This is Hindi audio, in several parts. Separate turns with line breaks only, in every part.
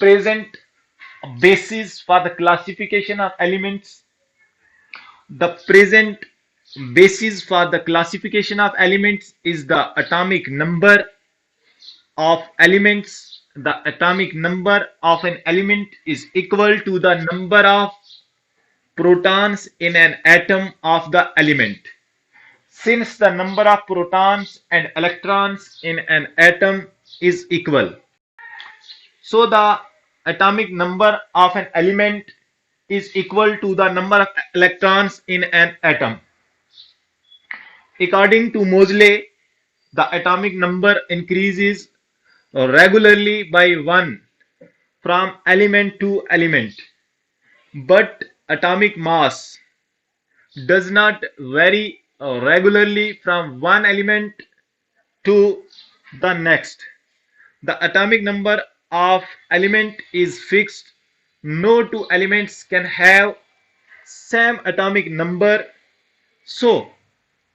present basis for the classification of elements. The present basis for the classification of elements is the atomic number of elements. The atomic number of an element is equal to the number of protons in an atom of the element. Since the number of protons and electrons in an atom is equal, so the atomic number of an element is equal to the number of electrons in an atom. According to Moseley, the atomic number increases regularly by 1 from element to element, but atomic mass does not vary regularly from one element to the next. The atomic number of element is fixed. No two elements can have same atomic number. So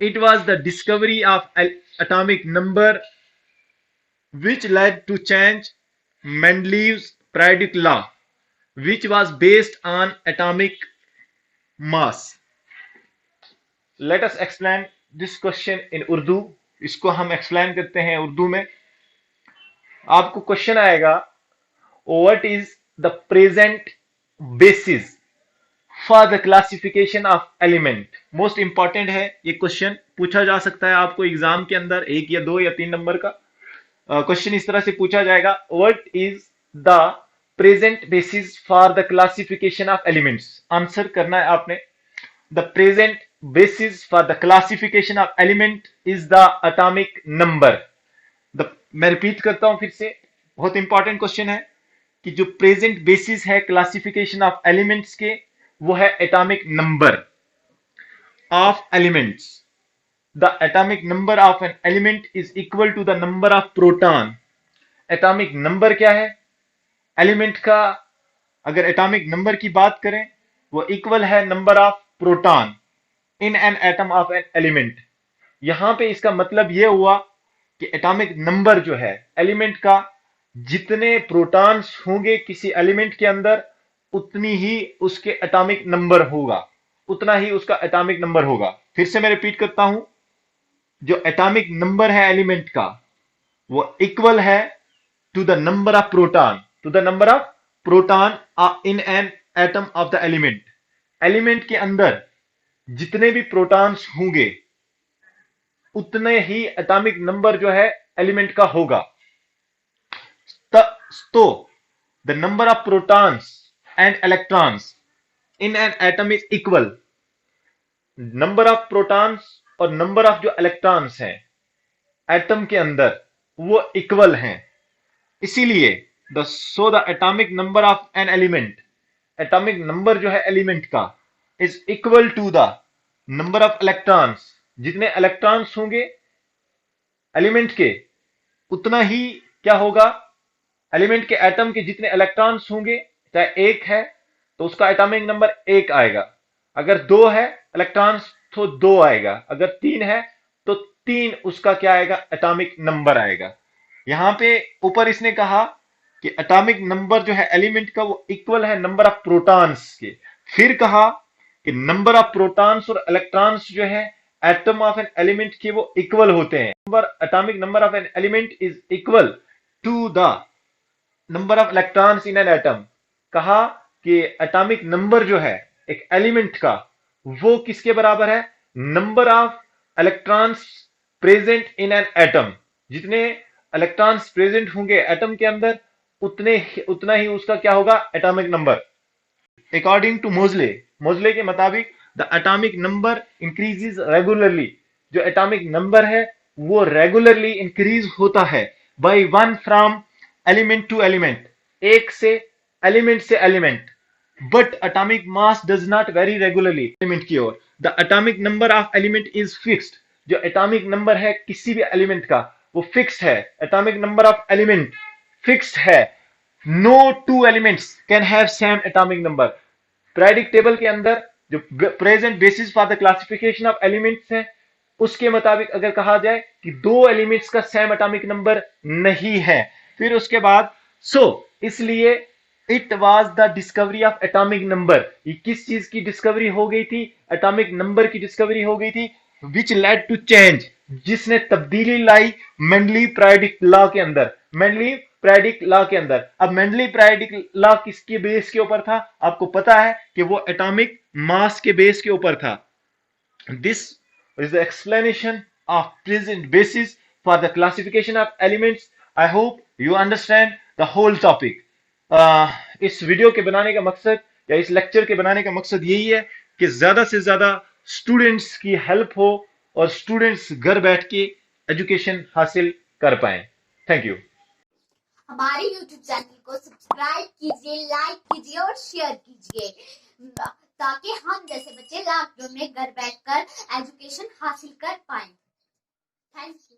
it was the discovery of atomic number which led to change Mendeleev's periodic law, which was based on atomic mass. Let us explain this question in Urdu. इसको हम एक्सप्लेन करते हैं उर्दू में. आपको क्वेश्चन आएगा, what is the present basis for the classification of element. Most important है ये क्वेश्चन, पूछा जा सकता है आपको एग्जाम के अंदर 1 या 2 या 3 नंबर का क्वेश्चन इस तरह से पूछा जाएगा, what is the present basis for the classification of elements. Answer करना है आपने. The present basis for the classification of element is the atomic number. मैं रिपीट करता हूं फिर से, बहुत इंपॉर्टेंट क्वेश्चन है कि जो प्रेजेंट बेसिस है क्लासिफिकेशन ऑफ एलिमेंट्स के, वो है atomic number of elements. The atomic number of an element is equal to the number of proton. Atomic number क्या है एलिमेंट का? अगर एटॉमिक नंबर की बात करें, वो इक्वल है number of proton in an atom of an element. यहां पे इसका मतलब यह हुआ कि एटॉमिक नंबर जो है एलिमेंट का, जितने प्रोटॉन्स होंगे किसी एलिमेंट के अंदर, उतनी ही उसके एटॉमिक नंबर होगा, उतना ही उसका एटॉमिक नंबर होगा. फिर से मैं रिपीट करता हूं, जो एटॉमिक नंबर है एलिमेंट का, वो इक्वल है to the number of proton, to the number of proton in an atom of the element. Element के अंदर जितने भी प्रोटॉन्स होंगे, उतने ही एटॉमिक नंबर जो है एलिमेंट का होगा. तो the number of protons and electrons in an atom is equal. Number of protons और नंबर ऑफ जो इलेक्ट्रॉन्स हैं एटम के अंदर, वो इक्वल हैं. इसीलिए the atomic number of an element, atomic number जो है एलिमेंट का, is equal to the number of electrons. जितने इलेक्ट्रॉन्स होंगे एलिमेंट के, उतना ही क्या होगा, एलिमेंट के एटम के जितने इलेक्ट्रॉन्स होंगे, चाहे 1 है तो उसका एटॉमिक नंबर 1 आएगा, अगर 2 है इलेक्ट्रॉन्स तो 2 आएगा, अगर 3 है तो 3 उसका क्या आएगा, एटॉमिक नंबर आएगा. यहां पे ऊपर इसने कहा कि एटॉमिक नंबर जो है एलिमेंट का, वो इक्वल है नंबर ऑफ प्रोटॉन्स के. फिर कहा कि नंबर ऑफ प्रोटॉन्स और इलेक्ट्रॉन्स जो है एटम ऑफ एन एलिमेंट के, वो इक्वल होते हैं. Atomic number of an element is equal to the number of electrons in an atom. कहा कि एटॉमिक नंबर जो है एक एलिमेंट का, वो किसके बराबर है, number of electrons present in an atom. जितने इलेक्ट्रॉन्स प्रेजेंट होंगे एटम के अंदर, उतना ही उसका क्या होगा, atomic number. According to Moseley के मुताबिक the atomic number increases regularly. जो एटॉमिक नंबर है वो रेगुलरली इंक्रीज होता है by 1 from element to element, एक से element. But atomic mass does not vary regularly element की ओर. The atomic number of element is fixed. जो एटॉमिक नंबर है किसी भी एलिमेंट का, वो फिक्स्ड है. Atomic number of element fixed है. No two elements can have same atomic number. Periodic table के अंदर जो present basis for the classification of elements है, उसके मुताबिक अगर कहा जाए कि 2 एलिमेंट्स का सेम एटॉमिक नंबर नहीं है, फिर उसके बाद इसलिए it was the discovery of atomic number. ये किस चीज की डिस्कवरी हो गई थी? एटॉमिक नंबर की डिस्कवरी हो गई थी, विच लेड टू चेंज, जिसने तब्दीली लाई मेंडली प्रायोडिक लॉ के अंदर। मेंडली प्रायोडिक लॉ के अंदर। अब मेंडली प्रायोडिक लॉ किसके बेस के ऊपर था? आपको पता है कि वो एटॉमिक मास के बेस के ऊपर था। This is the explanation of present basis for the classification of elements. I hope you understand the whole topic. इस वीडियो के बनाने का मकसद या इस लेक्चर के बनाने का मकसद यही है कि ज्यादा से ज्यादा स्टूडेंट्स की हेल्प हो और स्टूडेंट्स घर बैठ के एजुकेशन हासिल कर पाए। Thank you.
हमारे YouTube चैनल को सब्सक्राइब कीजिए, लाइक कीजिए और शेयर कीजिए, ताकि हम जैसे बच्चे लॉकडाउन में घर बैठकर एजुकेशन हासिल कर पाए। Thank you.